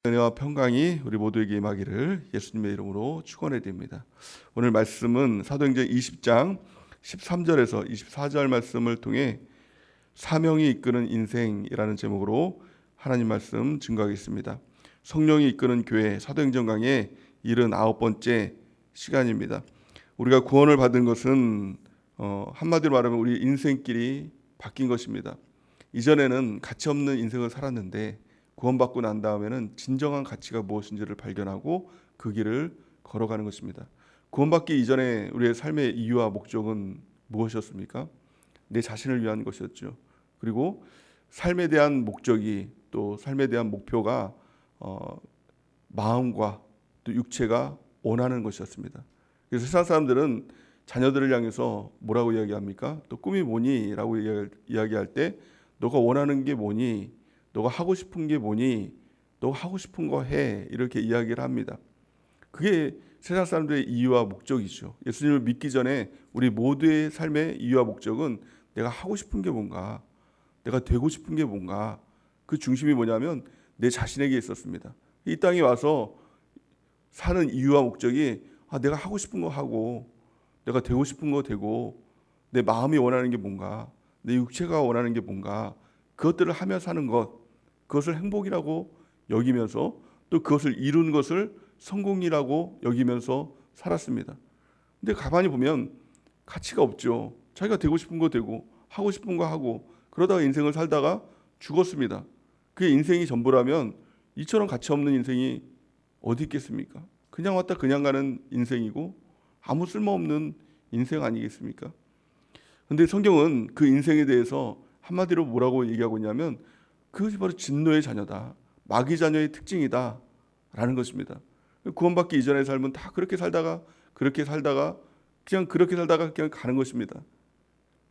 은혜와 평강이 우리 모두에게 임하기를 예수님의 이름으로 축원해드립니다. 오늘 말씀은 사도행전 20장 13절에서 24절 말씀을 통해 사명이 이끄는 인생이라는 제목으로 하나님 말씀 증거하겠습니다. 성령이 이끄는 교회 사도행전 강의 79번째 시간입니다. 우리가 구원을 받은 것은 한마디로 말하면 우리 인생길이 바뀐 것입니다. 이전에는 가치 없는 인생을 살았는데 구원받고 난 다음에는 진정한 가치가 무엇인지를 발견하고 그 길을 걸어가는 것입니다. 구원받기 이전에 우리의 삶의 이유와 목적은 무엇이었습니까? 내 자신을 위한 것이었죠. 그리고 삶에 대한 목적이 또 삶에 대한 목표가 마음과 또 육체가 원하는 것이었습니다. 그래서 세상 사람들은 자녀들을 향해서 뭐라고 이야기합니까? 또 꿈이 뭐니? 라고 이야기할 때 너가 원하는 게 뭐니? 너가 하고 싶은 게 뭐니? 너가 하고 싶은 거 해. 이렇게 이야기를 합니다. 그게 세상 사람들의 이유와 목적이죠. 예수님을 믿기 전에 우리 모두의 삶의 이유와 목적은 내가 하고 싶은 게 뭔가, 내가 되고 싶은 게 뭔가, 그 중심이 뭐냐면 내 자신에게 있었습니다. 이 땅에 와서 사는 이유와 목적이 내가 하고 싶은 거 하고, 내가 되고 싶은 거 되고, 내 마음이 원하는 게 뭔가, 내 육체가 원하는 게 뭔가, 그것들을 하며 사는 것, 그것을 행복이라고 여기면서 또 그것을 이룬 것을 성공이라고 여기면서 살았습니다. 근데 가만히 보면 가치가 없죠. 자기가 되고 싶은 거 되고 하고 싶은 거 하고 그러다가 인생을 살다가 죽었습니다. 그게 인생이 전부라면 이처럼 가치 없는 인생이 어디 있겠습니까? 그냥 왔다 그냥 가는 인생이고 아무 쓸모없는 인생 아니겠습니까? 근데 성경은 그 인생에 대해서 한마디로 뭐라고 얘기하고 있냐면 그것이 바로 진노의 자녀다. 마귀 자녀의 특징이다. 라는 것입니다. 구원받기 이전의 삶은 다 그렇게 살다가 그냥 가는 것입니다.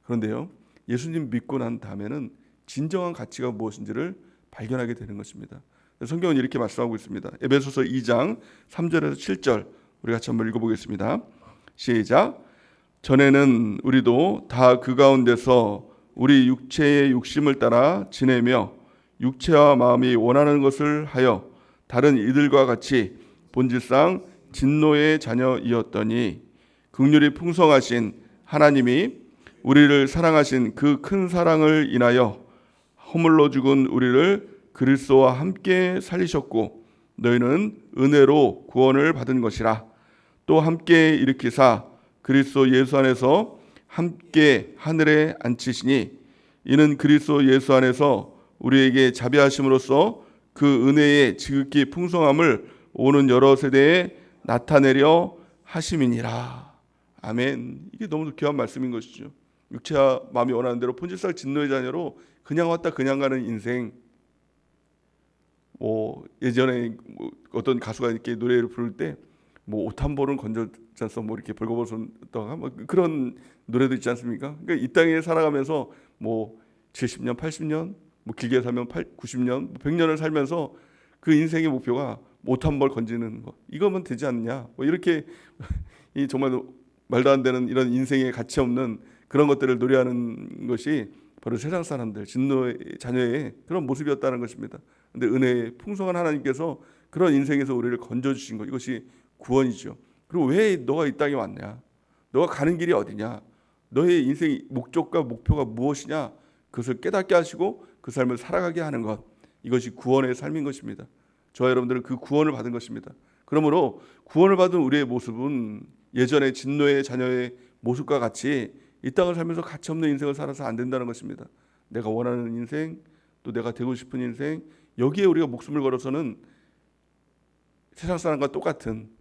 그런데요, 예수님 믿고 난 다음에는 진정한 가치가 무엇인지를 발견하게 되는 것입니다. 성경은 이렇게 말씀하고 있습니다. 에베소서 2장 3절에서 7절 우리 같이 한번 읽어보겠습니다. 시작. 전에는 우리도 다 그 가운데서 우리 육체의 욕심을 따라 지내며 육체와 마음이 원하는 것을 하여 다른 이들과 같이 본질상 진노의 자녀이었더니 긍휼이 풍성하신 하나님이 우리를 사랑하신 그 큰 사랑을 인하여 허물로 죽은 우리를 그리스도와 함께 살리셨고 너희는 은혜로 구원을 받은 것이라. 또 함께 일으키사 그리스도 예수 안에서 함께 하늘에 앉히시니 이는 그리스도 예수 안에서 우리에게 자비하심으로써 그 은혜의 지극히 풍성함을 오는 여러 세대에 나타내려 하심이니라. 아멘. 이게 너무 귀한 말씀인 것이죠. 육체와 마음이 원하는 대로 본질상 진노의 자녀로 그냥 왔다 그냥 가는 인생. 예전에 어떤 가수가 이렇게 노래를 부를 때 옷 한 벌은 건져서 이렇게 벌거벗었다가 그런 노래도 있지 않습니까? 그러니까 이 땅에 살아가면서 70년, 80년, 길게 살면 90년, 100년을 살면서 그 인생의 목표가 옷 한 벌 건지는 것, 이거면 되지 않냐? 이렇게 이 정말 말도 안 되는 이런 인생에 가치 없는 그런 것들을 노래하는 것이 바로 세상 사람들, 진노의 자녀의 그런 모습이었다는 것입니다. 근데 은혜의 풍성한 하나님께서 그런 인생에서 우리를 건져주신 것, 이것이 구원이죠. 그리고 왜 너가 이 땅에 왔냐? 너가 가는 길이 어디냐? 너의 인생의 목적과 목표가 무엇이냐? 그것을 깨닫게 하시고 그 삶을 살아가게 하는 것, 이것이 구원의 삶인 것입니다. 저와 여러분들은 그 구원을 받은 것입니다. 그러므로 구원을 받은 우리의 모습은 예전의 진노의 자녀의 모습과 같이 이 땅을 살면서 가치 없는 인생을 살아서 안 된다는 것입니다. 내가 원하는 인생, 또 내가 되고 싶은 인생, 여기에 우리가 목숨을 걸어서는 세상 사람과 똑같은,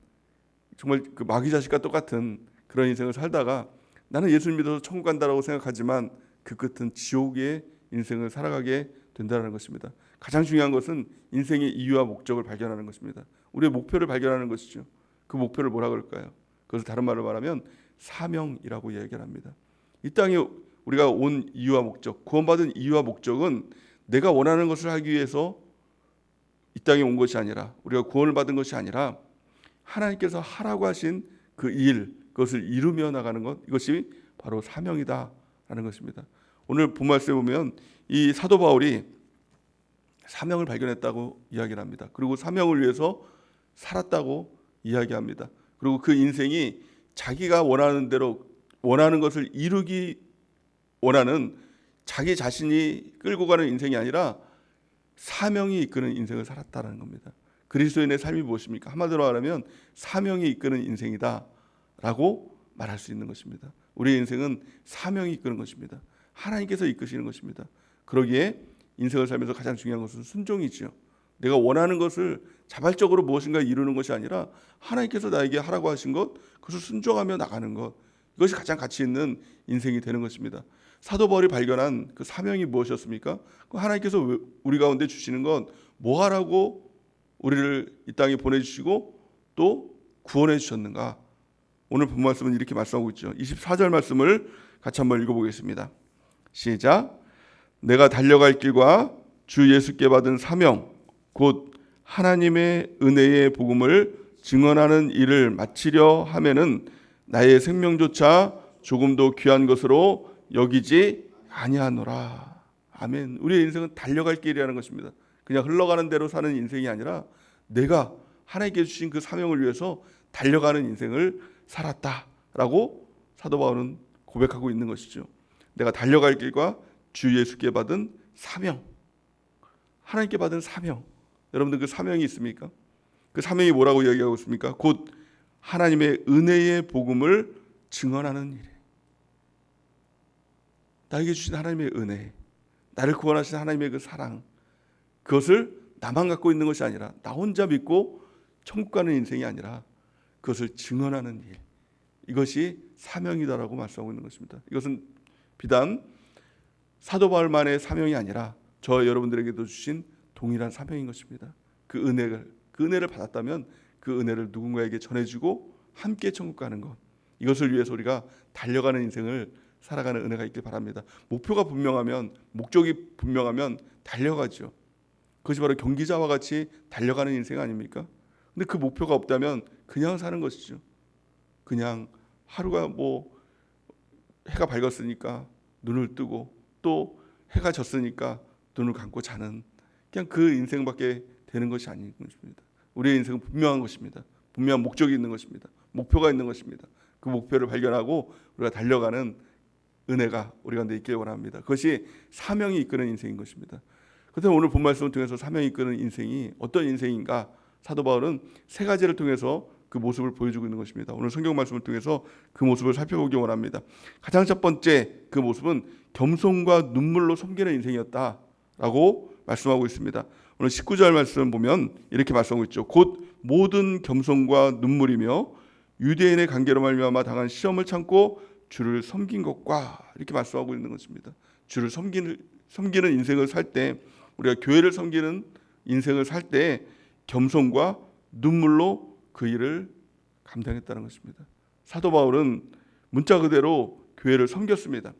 정말 그 마귀 자식과 똑같은 그런 인생을 살다가 나는 예수님 믿어서 천국 간다라고 생각하지만 그 끝은 지옥의 인생을 살아가게 된다는 것입니다. 가장 중요한 것은 인생의 이유와 목적을 발견하는 것입니다. 우리의 목표를 발견하는 것이죠. 그 목표를 뭐라 그럴까요? 그것을 다른 말로 말하면 사명이라고 이야기합니다. 이 땅에 우리가 온 이유와 목적, 구원받은 이유와 목적은 내가 원하는 것을 하기 위해서 이 땅에 온 것이 아니라, 우리가 구원을 받은 것이 아니라 하나님께서 하라고 하신 그 일, 그것을 이루며 나가는 것, 이것이 바로 사명이다라는 것입니다. 오늘 본 말씀에 보면 이 사도 바울이 사명을 발견했다고 이야기를 합니다. 그리고 사명을 위해서 살았다고 이야기합니다. 그리고 그 인생이 자기가 원하는 대로 원하는 것을 이루기 원하는 자기 자신이 끌고 가는 인생이 아니라 사명이 이끄는 인생을 살았다는 겁니다. 그리스도인의 삶이 무엇입니까? 한마디로 말하면 사명이 이끄는 인생이다라고 말할 수 있는 것입니다. 우리의 인생은 사명이 이끄는 것입니다. 하나님께서 이끄시는 것입니다. 그러기에 인생을 살면서 가장 중요한 것은 순종이지요. 내가 원하는 것을 자발적으로 무엇인가 이루는 것이 아니라 하나님께서 나에게 하라고 하신 것, 그것을 순종하며 나가는 것, 이것이 가장 가치 있는 인생이 되는 것입니다. 사도 바울이 발견한 그 사명이 무엇이었습니까? 하나님께서 우리 가운데 주시는 건 뭐 하라고 우리를 이 땅에 보내주시고 또 구원해 주셨는가? 오늘 본 말씀은 이렇게 말씀하고 있죠. 24절 말씀을 같이 한번 읽어보겠습니다. 시작. 내가 달려갈 길과 주 예수께 받은 사명 곧 하나님의 은혜의 복음을 증언하는 일을 마치려 하면은 나의 생명조차 조금도 귀한 것으로 여기지 아니하노라. 아멘. 우리의 인생은 달려갈 길이라는 것입니다. 그냥 흘러가는 대로 사는 인생이 아니라 내가 하나님께 주신 그 사명을 위해서 달려가는 인생을 살았다라고 사도 바울은 고백하고 있는 것이죠. 내가 달려갈 길과 주 예수께 받은 사명, 하나님께 받은 사명, 여러분들 그 사명이 있습니까? 그 사명이 뭐라고 이야기하고 있습니까? 곧 하나님의 은혜의 복음을 증언하는 일. 나에게 주신 하나님의 은혜, 나를 구원하신 하나님의 그 사랑, 그것을 나만 갖고 있는 것이 아니라 나 혼자 믿고 천국 가는 인생이 아니라 그것을 증언하는 일, 이것이 사명이다라고 말씀하고 있는 것입니다. 이것은 비단 사도 바울만의 사명이 아니라 저 여러분들에게도 주신 동일한 사명인 것입니다. 그 은혜를 받았다면 그 은혜를 누군가에게 전해주고 함께 천국 가는 것, 이것을 위해서 우리가 달려가는 인생을 살아가는 은혜가 있길 바랍니다. 목표가 분명하면, 목적이 분명하면 달려가죠. 그것이 바로 경기자와 같이 달려가는 인생 아닙니까? 근데 그 목표가 없다면 그냥 사는 것이죠. 그냥 하루가 해가 밝았으니까 눈을 뜨고 또 해가 졌으니까 눈을 감고 자는, 그냥 그 인생밖에 되는 것이 아닌 것입니다. 우리의 인생은 분명한 것입니다. 분명한 목적이 있는 것입니다. 목표가 있는 것입니다. 그 목표를 발견하고 우리가 달려가는 은혜가 우리 가운데 있길 원합니다. 그것이 사명이 이끄는 인생인 것입니다. 그래서 오늘 본 말씀을 통해서 사명이 이끄는 인생이 어떤 인생인가, 사도 바울은 세 가지를 통해서 그 모습을 보여주고 있는 것입니다. 오늘 성경 말씀을 통해서 그 모습을 살펴보기 원합니다. 가장 첫 번째 그 모습은 겸손과 눈물로 섬기는 인생이었다라고 말씀하고 있습니다. 오늘 19절 말씀 보면 이렇게 말씀하고 있죠. 곧 모든 겸손과 눈물이며 유대인의 관계로 말미암아 당한 시험을 참고 주를 섬긴 것과, 이렇게 말씀하고 있는 것입니다. 주를 섬기는 인생을 살 때, 우리가 교회를 섬기는 인생을 살 때 겸손과 눈물로 그 일을 감당했다는 것입니다. 사도 바울은 문자 그대로 교회를 섬겼습니다.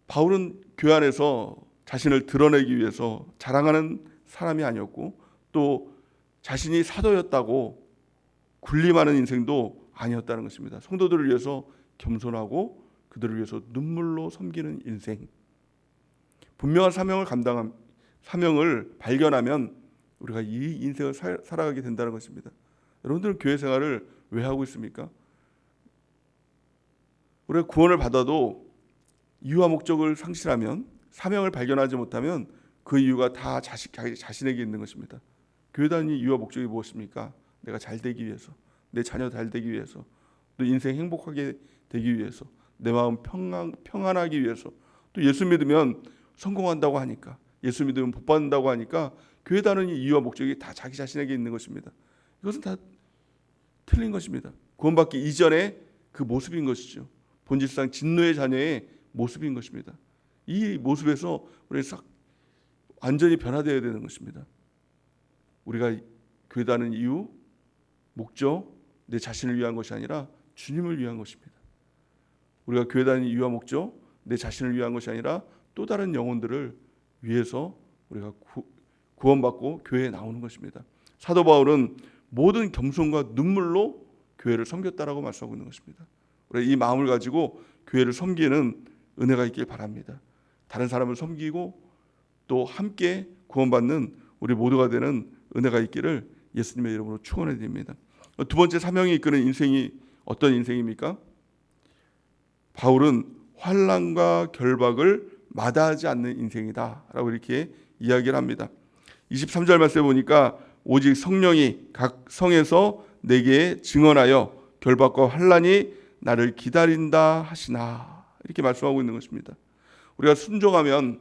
바울은 교회 안에서 자신을 드러내기 위해서 자랑하는 사람이 아니었고, 또 자신이 사도였다고 군림하는 인생도 아니었다는 것입니다. 성도들을 위해서 겸손하고 그들을 위해서 눈물로 섬기는 인생. 분명한 사명을 발견하면 우리가 이 인생을 살아가게 된다는 것입니다. 여러분들은 교회 생활을 왜 하고 있습니까? 우리가 구원을 받아도 이유와 목적을 상실하면, 사명을 발견하지 못하면 그 이유가 다 자신에게 있는 것입니다. 교회 다니는 이유와 목적이 무엇입니까? 내가 잘 되기 위해서, 내 자녀 잘 되기 위해서, 또 인생 행복하게 되기 위해서, 내 마음 평안하기 위해서, 또 예수 믿으면 성공한다고 하니까, 예수 믿으면 복 받는다고 하니까 교회 다니는 이유와 목적이 다 자기 자신에게 있는 것입니다. 이것은 다 틀린 것입니다. 구원받기 이전에 그 모습인 것이죠. 본질상 진노의 자녀의 모습인 것입니다. 이 모습에서 우리가 완전히 변화되어야 되는 것입니다. 우리가 교회 다니는 이유, 목적, 내 자신을 위한 것이 아니라 주님을 위한 것입니다. 우리가 교회 다니는 이유와 목적, 내 자신을 위한 것이 아니라 또 다른 영혼들을 위해서 우리가 구원받고 교회에 나오는 것입니다. 사도 바울은 모든 겸손과 눈물로 교회를 섬겼다라고 말씀하고 있는 것입니다. 우리 이 마음을 가지고 교회를 섬기는 은혜가 있길 바랍니다. 다른 사람을 섬기고 또 함께 구원받는 우리 모두가 되는 은혜가 있기를 예수님의 이름으로 축원해 드립니다. 두 번째 사명이 이끄는 인생이 어떤 인생입니까? 바울은 환난과 결박을 마다하지 않는 인생이다라고 이렇게 이야기를 합니다. 23절 말씀에 보니까 오직 성령이 각 성에서 내게 증언하여 결박과 환난이 나를 기다린다 하시나, 이렇게 말씀하고 있는 것입니다. 우리가 순종하면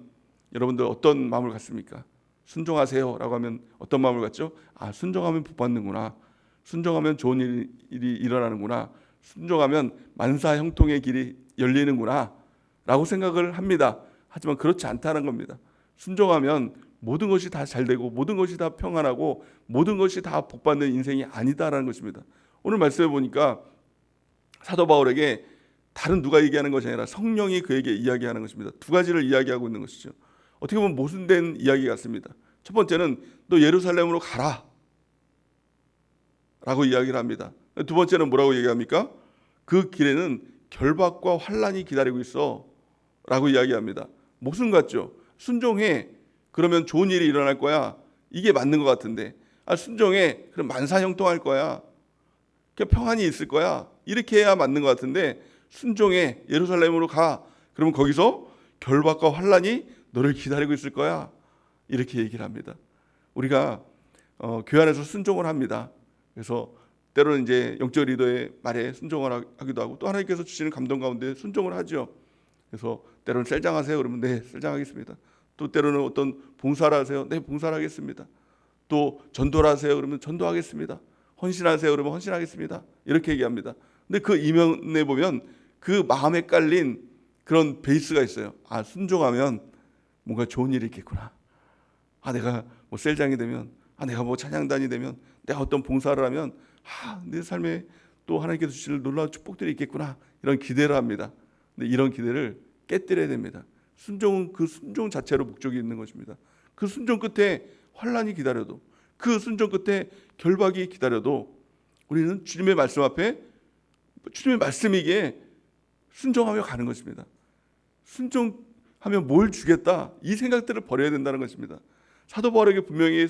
여러분들 어떤 마음을 갖습니까? 순종하세요라고 하면 어떤 마음을 갖죠? 순종하면 복 받는구나, 순종하면 좋은 일이 일어나는구나, 순종하면 만사 형통의 길이 열리는구나 라고 생각을 합니다. 하지만 그렇지 않다는 겁니다. 순종하면 모든 것이 다 잘되고 모든 것이 다 평안하고 모든 것이 다 복받는 인생이 아니다라는 것입니다. 오늘 말씀해 보니까 사도 바울에게 다른 누가 얘기하는 것이 아니라 성령이 그에게 이야기하는 것입니다. 두 가지를 이야기하고 있는 것이죠. 어떻게 보면 모순된 이야기 같습니다. 첫 번째는 너 예루살렘으로 가라 라고 이야기를 합니다. 두 번째는 뭐라고 얘기합니까? 그 길에는 결박과 환난이 기다리고 있어 라고 이야기합니다. 모순 같죠? 순종해, 그러면 좋은 일이 일어날 거야, 이게 맞는 것 같은데, 순종해, 그럼 만사형통할 거야, 평안이 있을 거야, 이렇게 해야 맞는 것 같은데, 순종해, 예루살렘으로 가, 그러면 거기서 결박과 환난이 너를 기다리고 있을 거야, 이렇게 얘기를 합니다. 우리가 교회 안에서 순종을 합니다. 그래서 때로는 이제 영적 리더의 말에 순종을 하기도 하고, 또 하나님께서 주시는 감동 가운데 순종을 하죠. 그래서 때로는 셀장하세요 그러면 네, 셀장하겠습니다. 또 때로는 어떤 봉사를 하세요, 네, 봉사를 하겠습니다. 또 전도를 하세요 그러면 전도하겠습니다. 헌신하세요 그러면 헌신하겠습니다. 이렇게 얘기합니다. 근데 그 이면에 보면 그 마음에 깔린 그런 베이스가 있어요. 순종하면 뭔가 좋은 일이 있겠구나. 내가 뭐 셀장이 되면, 내가 뭐 찬양단이 되면, 내가 어떤 봉사를 하면 내 삶에 또 하나님께서 주실 놀라운 축복들이 있겠구나, 이런 기대를 합니다. 근데 이런 기대를 깨뜨려야 됩니다. 순종은 그 순종 자체로 목적이 있는 것입니다. 그 순종 끝에 환난이 기다려도, 그 순종 끝에 결박이 기다려도 우리는 주님의 말씀 앞에, 주님의 말씀이기에 순종하며 가는 것입니다. 순종하면 뭘 주겠다, 이 생각들을 버려야 된다는 것입니다. 사도 바울에게 분명히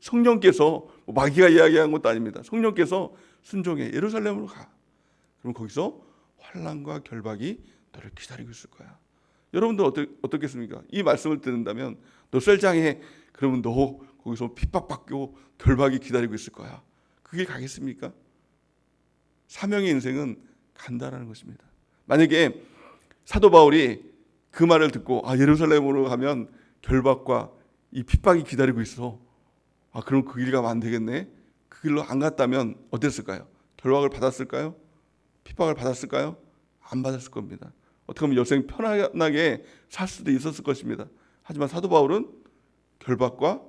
성령께서 마귀가 이야기한 것도 아닙니다. 성령께서 순종해, 예루살렘으로 가. 그럼 거기서 환난과 결박이 너를 기다리고 있을 거야. 여러분들 어떻겠습니까? 이 말씀을 듣는다면 너 셀장해, 그러면 너 거기서 핍박받고 결박이 기다리고 있을 거야. 그 길 가겠습니까? 사명의 인생은 간다라는 것입니다. 만약에 사도 바울이 그 말을 듣고 예루살렘으로 가면 결박과 이 핍박이 기다리고 있어, 그럼 그 길 가면 안 되겠네, 그 길로 안 갔다면 어땠을까요? 결박을 받았을까요? 핍박을 받았을까요? 안 받았을 겁니다. 어떻게 보면 여생 편안하게 살 수도 있었을 것입니다. 하지만 사도 바울은 결박과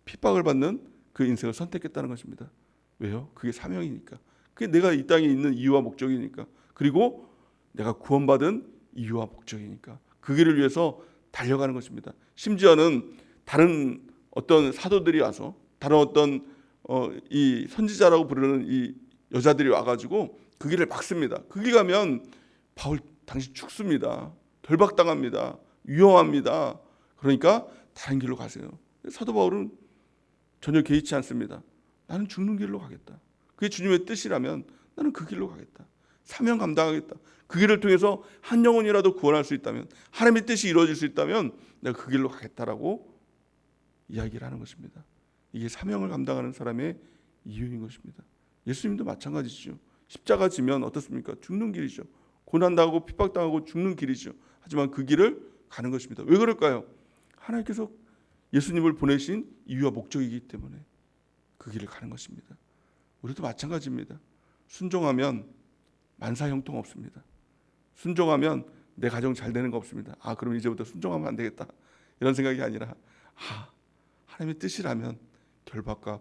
핍박을 받는 그 인생을 선택했다는 것입니다. 왜요? 그게 사명이니까. 그게 내가 이 땅에 있는 이유와 목적이니까. 그리고 내가 구원받은 이유와 목적이니까. 그 길을 위해서 달려가는 것입니다. 심지어는 다른 어떤 사도들이 와서, 다른 어떤 이 선지자라고 부르는 이 여자들이 와가지고 그 길을 막습니다. 그 길 가면 바울 당신 죽습니다. 결박당합니다. 위험합니다. 그러니까 다른 길로 가세요. 사도 바울은 전혀 개의치 않습니다. 나는 죽는 길로 가겠다. 그게 주님의 뜻이라면 나는 그 길로 가겠다. 사명 감당하겠다. 그 길을 통해서 한 영혼이라도 구원할 수 있다면, 하나님의 뜻이 이루어질 수 있다면 내가 그 길로 가겠다라고 이야기를 하는 것입니다. 이게 사명을 감당하는 사람의 이유인 것입니다. 예수님도 마찬가지죠. 십자가 지면 어떻습니까? 죽는 길이죠. 고난당하고 핍박당하고 죽는 길이죠. 하지만 그 길을 가는 것입니다. 왜 그럴까요? 하나님께서 예수님을 보내신 이유와 목적이기 때문에 그 길을 가는 것입니다. 우리도 마찬가지입니다. 순종하면 만사 형통 없습니다. 순종하면 내 가정 잘 되는 거 없습니다. 그럼 이제부터 순종하면 안 되겠다, 이런 생각이 아니라 하나님의 뜻이라면 결박과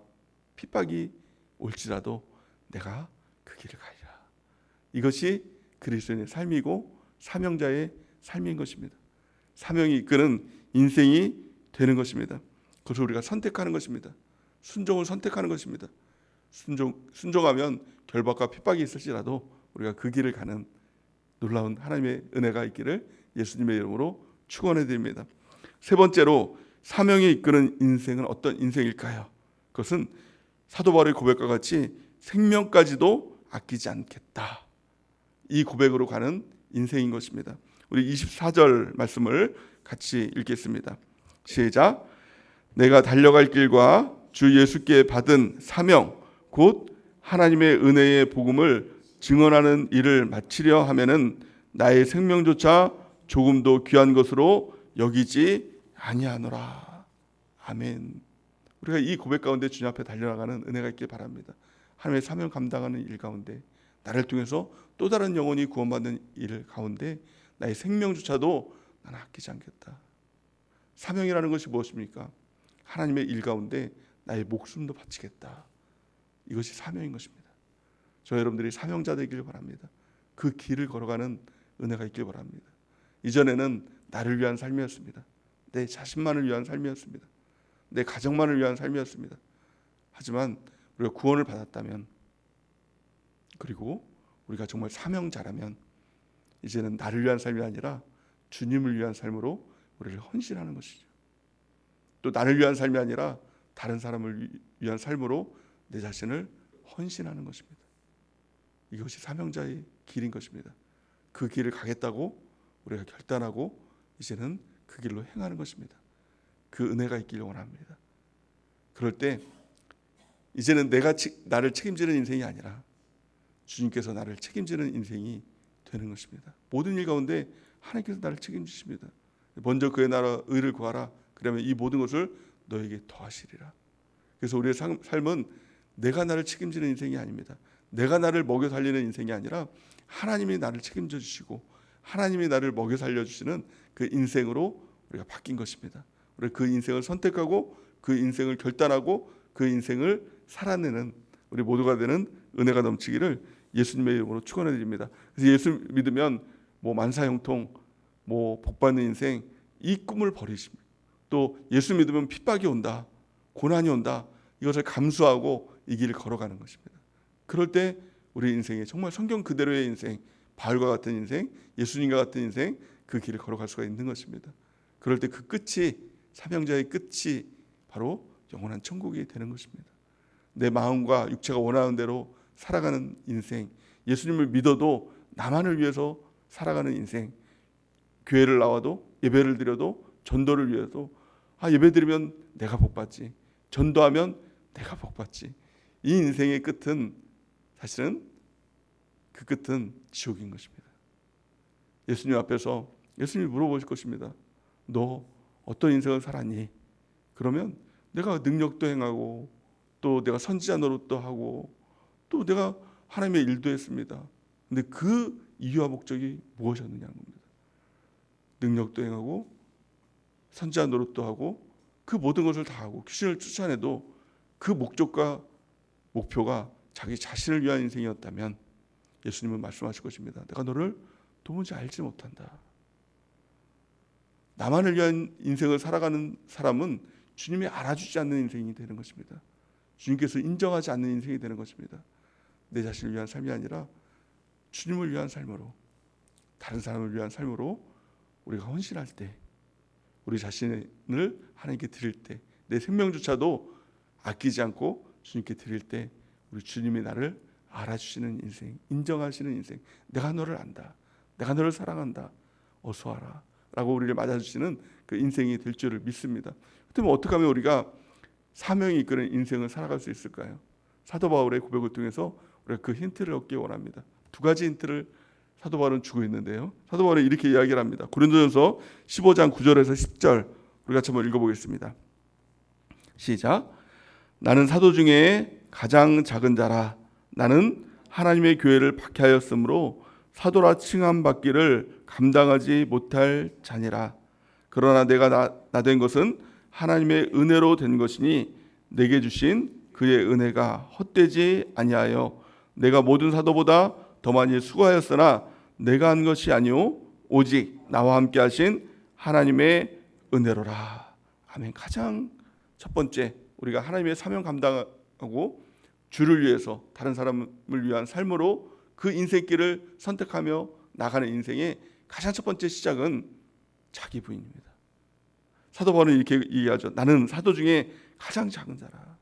핍박이 올지라도 내가 그 길을 가리라. 이것이 그리스도인의 삶이고 사명자의 삶인 것입니다. 사명이 이끄는 인생이 되는 것입니다. 그것을 우리가 선택하는 것입니다. 순종을 선택하는 것입니다. 순종하면 결박과 핍박이 있을지라도 우리가 그 길을 가는 놀라운 하나님의 은혜가 있기를 예수님의 이름으로 축원해 드립니다. 세 번째로 사명이 이끄는 인생은 어떤 인생일까요? 그것은 사도 바울의 고백과 같이 생명까지도 아끼지 않겠다. 이 고백으로 가는 인생인 것입니다. 우리 24절 말씀을 같이 읽겠습니다. 시작. 내가 달려갈 길과 주 예수께 받은 사명 곧 하나님의 은혜의 복음을 증언하는 일을 마치려 하면은 나의 생명조차 조금도 귀한 것으로 여기지 아니하노라. 아멘. 우리가 이 고백 가운데 주님 앞에 달려나가는 은혜가 있길 바랍니다. 하나님의 사명 감당하는 일 가운데 나를 통해서 또 다른 영혼이 구원받는 일 가운데 나의 생명조차도 나는 아끼지 않겠다. 사명이라는 것이 무엇입니까? 하나님의 일 가운데 나의 목숨도 바치겠다. 이것이 사명인 것입니다. 저 여러분들이 사명자 되기를 바랍니다. 그 길을 걸어가는 은혜가 있길 바랍니다. 이전에는 나를 위한 삶이었습니다. 내 자신만을 위한 삶이었습니다. 내 가정만을 위한 삶이었습니다. 하지만 우리가 구원을 받았다면, 그리고 우리가 정말 사명자라면 이제는 나를 위한 삶이 아니라 주님을 위한 삶으로 우리를 헌신하는 것이죠. 또 나를 위한 삶이 아니라 다른 사람을 위한 삶으로 내 자신을 헌신하는 것입니다. 이것이 사명자의 길인 것입니다. 그 길을 가겠다고 우리가 결단하고 이제는 그 길로 행하는 것입니다. 그 은혜가 있기를 원합니다. 그럴 때 이제는 내가 나를 책임지는 인생이 아니라 주님께서 나를 책임지는 인생이 되는 것입니다. 모든 일 가운데 하나님께서 나를 책임지십니다. 먼저 그의 나라 의를 구하라. 그러면 이 모든 것을 너에게 더하시리라. 그래서 우리의 삶은 내가 나를 책임지는 인생이 아닙니다. 내가 나를 먹여 살리는 인생이 아니라 하나님이 나를 책임져 주시고 하나님이 나를 먹여 살려주시는 그 인생으로 우리가 바뀐 것입니다. 우리 그 인생을 선택하고 그 인생을 결단하고 그 인생을 살아내는 우리 모두가 되는 은혜가 넘치기를 예수님의 이름으로 축원해 드립니다. 그래서 예수 믿으면 뭐 만사형통, 뭐 복받는 인생, 이 꿈을 버리십니다. 또 예수 믿으면 핍박이 온다, 고난이 온다, 이것을 감수하고 이 길을 걸어가는 것입니다. 그럴 때 우리 인생에 정말 성경 그대로의 인생, 바울과 같은 인생, 예수님과 같은 인생, 그 길을 걸어갈 수가 있는 것입니다. 그럴 때 그 끝이, 사명자의 끝이 바로 영원한 천국이 되는 것입니다. 내 마음과 육체가 원하는 대로 살아가는 인생, 예수님을 믿어도 나만을 위해서 살아가는 인생, 교회를 나와도 예배를 드려도 전도를 위해도 예배 드리면 내가 복받지, 전도하면 내가 복받지. 이 인생의 끝은 사실은 그 끝은 지옥인 것입니다. 예수님 앞에서 예수님이 물어보실 것입니다. 너 어떤 인생을 살았니? 그러면 내가 능력도 행하고 또 내가 선지자 노릇도 하고 또 내가 하나님의 일도 했습니다. 근데 그 이유와 목적이 무엇이었느냐는 겁니다. 능력도 행하고 선지자 노릇도 하고 그 모든 것을 다 하고 귀신을 쫓아내도 그 목적과 목표가 자기 자신을 위한 인생이었다면 예수님은 말씀하실 것입니다. 내가 너를 도무지 알지 못한다. 나만을 위한 인생을 살아가는 사람은 주님이 알아주지 않는 인생이 되는 것입니다. 주님께서 인정하지 않는 인생이 되는 것입니다. 내 자신을 위한 삶이 아니라 주님을 위한 삶으로, 다른 사람을 위한 삶으로 우리가 헌신할 때, 우리 자신을 하나님께 드릴 때, 내 생명조차도 아끼지 않고 주님께 드릴 때 우리 주님이 나를 알아주시는 인생, 인정하시는 인생, 내가 너를 안다, 내가 너를 사랑한다, 어서 와라 라고 우리를 맞아주시는 그 인생이 될 줄을 믿습니다. 그렇다면 어떻게 하면 우리가 사명이 이끄는 인생을 살아갈 수 있을까요? 사도 바울의 고백을 통해서 우리가 그 힌트를 얻기 원합니다. 두 가지 힌트를 사도 바울은 주고 있는데요. 사도 바울은 이렇게 이야기를 합니다. 고린도전서 15장 9절에서 10절 우리 같이 한번 읽어보겠습니다. 시작. 나는 사도 중에 가장 작은 자라. 나는 하나님의 교회를 박해하였으므로 사도라 칭함받기를 감당하지 못할 자니라. 그러나 내가 나된 것은 하나님의 은혜로 된 것이니 내게 주신 그의 은혜가 헛되지 아니하여 내가 모든 사도보다 더 많이 수고하였으나 내가 한 것이 아니오 오직 나와 함께 하신 하나님의 은혜로라. 아멘. 가장 첫 번째 우리가 하나님의 사명 감당하고 주를 위해서 다른 사람을 위한 삶으로 그 인생길을 선택하며 나가는 인생의 가장 첫 번째 시작은 자기 부인입니다. 사도 바울은 이렇게 얘기하죠. 나는 사도 중에 가장 작은 자라.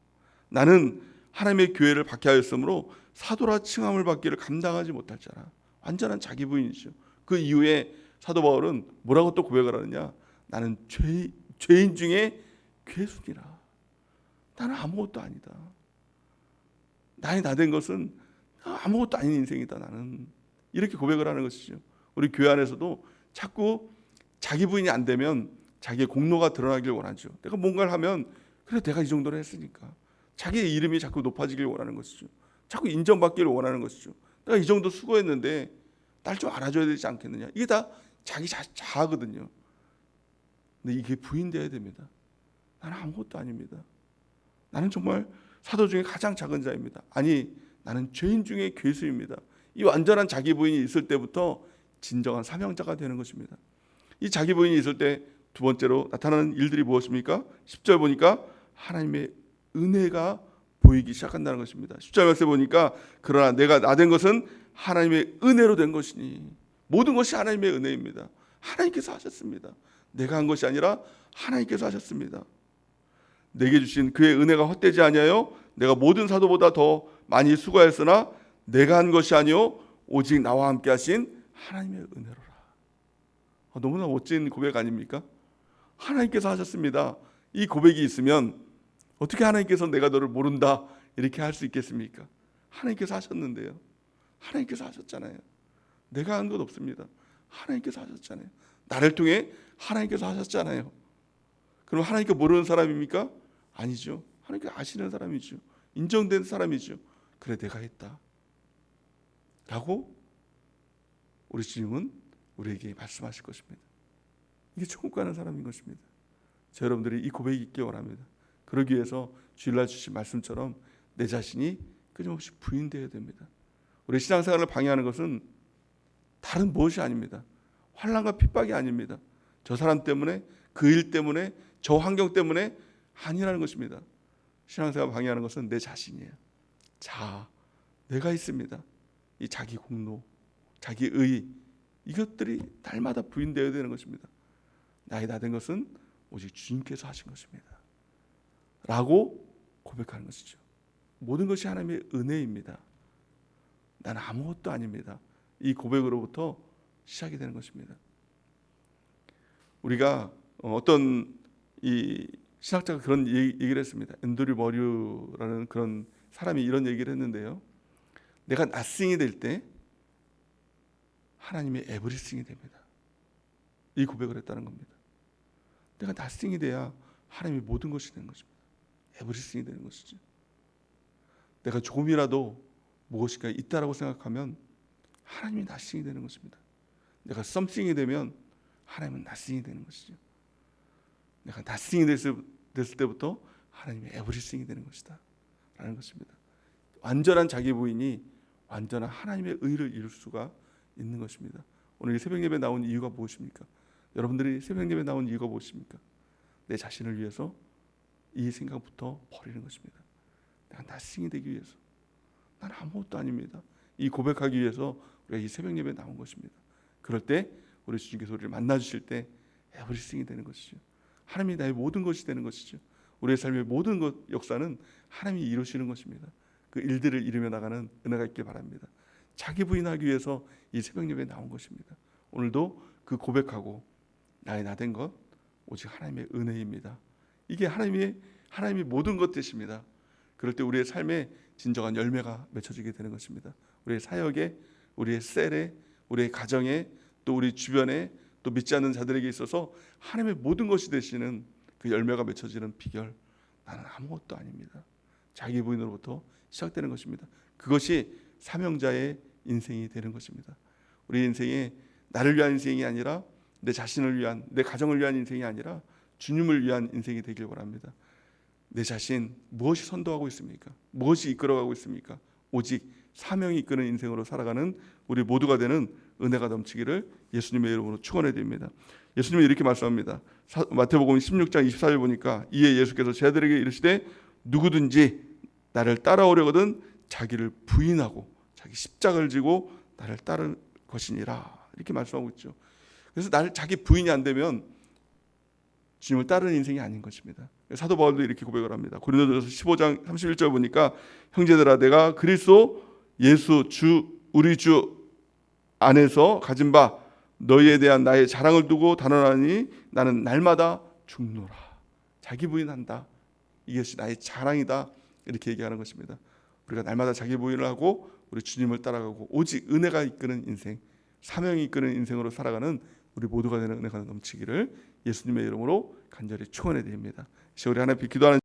나는 하나님의 교회를 박해하였으므로 사도라 칭함을 받기를 감당하지 못할 자라. 완전한 자기 부인이죠. 그 이후에 사도 바울은 뭐라고 또 고백을 하느냐? 나는 죄인 중에 괴순이라. 나는 아무것도 아니다. 나의 나 된 것은 아무것도 아닌 인생이다. 나는 이렇게 고백을 하는 것이죠. 우리 교회 안에서도 자꾸 자기 부인이 안 되면 자기의 공로가 드러나길 원하죠. 내가 뭔가를 하면 그래 내가 이 정도로 했으니까 자기의 이름이 자꾸 높아지길 원하는 것이죠. 자꾸 인정받기를 원하는 것이죠. 내가 이 정도 수고했는데 날 좀 알아줘야 되지 않겠느냐. 이게 다 자기 자아거든요. 근데 이게 부인되어야 됩니다. 나는 아무것도 아닙니다. 나는 정말 사도 중에 가장 작은 자입니다. 아니 나는 죄인 중에 괴수입니다. 이 완전한 자기 부인이 있을 때부터 진정한 사명자가 되는 것입니다. 이 자기 부인이 있을 때 두 번째로 나타나는 일들이 무엇입니까? 10절 보니까 하나님의 은혜가 보이기 시작한다는 것입니다. 10절 말씀에 보니까 그러나 내가 나 된 것은 하나님의 은혜로 된 것이니 모든 것이 하나님의 은혜입니다. 하나님께서 하셨습니다. 내가 한 것이 아니라 하나님께서 하셨습니다. 내게 주신 그의 은혜가 헛되지 아니하여 내가 모든 사도보다 더 많이 수고하였으나 내가 한 것이 아니요 오직 나와 함께 하신 하나님의 은혜로라. 너무나 멋진 고백 아닙니까? 하나님께서 하셨습니다. 이 고백이 있으면 어떻게 하나님께서 내가 너를 모른다 이렇게 할 수 있겠습니까? 하나님께서 하셨는데요. 하나님께서 하셨잖아요. 내가 한 것 없습니다. 하나님께서 하셨잖아요. 나를 통해 하나님께서 하셨잖아요. 그럼 하나님께 모르는 사람입니까? 아니죠. 하나님께 아시는 사람이죠. 인정된 사람이죠. 그래 내가 했다 라고 우리 주님은 우리에게 말씀하실 것입니다. 이게 천국 가는 사람인 것입니다. 저 여러분들이 이 고백이 있기 원합니다. 그러기 위해서 주일날 주신 말씀처럼 내 자신이 끊임없이 부인되어야 됩니다. 우리 신앙생활을 방해하는 것은 다른 무엇이 아닙니다. 환난과 핍박이 아닙니다. 저 사람 때문에, 그 일 때문에, 저 환경 때문에 아니라는 것입니다. 신앙생활을 방해하는 것은 내 자신이에요. 내가 있습니다. 이 자기 공로, 자기 의, 이것들이 날마다 부인되어야 되는 것입니다. 나의 나 된 것은 오직 주님께서 하신 것입니다 라고 고백하는 것이죠. 모든 것이 하나님의 은혜입니다. 나는 아무것도 아닙니다. 이 고백으로부터 시작이 되는 것입니다. 우리가 어떤 이 신학자가 그런 얘기를 했습니다. 앤드류 머류라는 그런 사람이 이런 얘기를 했는데요. 내가 낫싱이 될 때 하나님의 에브리싱이 됩니다. 이 고백을 했다는 겁니다. 내가 낫싱이 돼야 하나님의 모든 것이 되는 것입니다. 에브리싱이 되는 것이죠. 내가 조금이라도 무엇인가 있다라고 생각하면 하나님이 낫싱이 되는 것입니다. 내가 썸씽이 되면 하나님은 낫싱이 되는 것이죠. 내가 낫싱이 됐을 때부터 하나님의 에브리싱이 되는 것이다 라는 것입니다. 완전한 자기 부인이 완전한 하나님의 의를 이룰 수가 있는 것입니다. 오늘 이 새벽 예배 나온 이유가 무엇입니까? 여러분들이 새벽 예배 나온 이유가 무엇입니까? 내 자신을 위해서 이 생각부터 버리는 것입니다. 내가 낫싱이 되기 위해서. 나는 아무것도 아닙니다. 이 고백하기 위해서 우리가 이 새벽 예배에 나온 것입니다. 그럴 때 우리 주님께서 우리를 만나주실 때 에브리싱이 되는 것이죠. 하나님이 나의 모든 것이 되는 것이죠. 우리의 삶의 모든 것 역사는 하나님이 이루시는 것입니다. 그 일들을 이루며 나가는 은혜가 있길 바랍니다. 자기 부인하기 위해서 이 새벽 예배에 나온 것입니다. 오늘도 그 고백하고 나의 나 된 것 오직 하나님의 은혜입니다. 이게 하나님이 모든 것 되십니다. 그럴 때 우리의 삶에 진정한 열매가 맺혀지게 되는 것입니다. 우리의 사역에, 우리의 셀에, 우리의 가정에, 또 우리 주변에, 또 믿지 않는 자들에게 있어서 하나님의 모든 것이 되시는 그 열매가 맺혀지는 비결, 나는 아무것도 아닙니다. 자기 부인으로부터 시작되는 것입니다. 그것이 사명자의 인생이 되는 것입니다. 우리 인생에 나를 위한 인생이 아니라 내 자신을 위한, 내 가정을 위한 인생이 아니라 주님을 위한 인생이 되길 원합니다. 내 자신 무엇이 선도하고 있습니까? 무엇이 이끌어가고 있습니까? 오직 사명이 이끄는 인생으로 살아가는 우리 모두가 되는 은혜가 넘치기를 예수님의 이름으로 축원해 드립니다. 예수님이 이렇게 말씀합니다. 마태복음 16장 24절 보니까 이에 예수께서 제자들에게 이르시되 누구든지 나를 따라오려거든 자기를 부인하고 자기 십자가를 지고 나를 따를 것이니라 이렇게 말씀하고 있죠. 그래서 자기 부인이 안 되면 주님을 따르는 인생이 아닌 것입니다. 사도 바울도 이렇게 고백을 합니다. 고린도전서 15장 31절 보니까 형제들아 내가 그리스도 예수 우리 주 안에서 가진 바 너희에 대한 나의 자랑을 두고 단언하니 나는 날마다 죽노라. 자기 부인한다. 이것이 나의 자랑이다. 이렇게 얘기하는 것입니다. 우리가 날마다 자기 부인을 하고 우리 주님을 따라가고 오직 은혜가 이끄는 인생, 사명이 이끄는 인생으로 살아가는 우리 모두가 되는 은혜가 넘치기를 예수님의 이름으로 간절히 축원해 드립니다. 우리 하나님 기도하는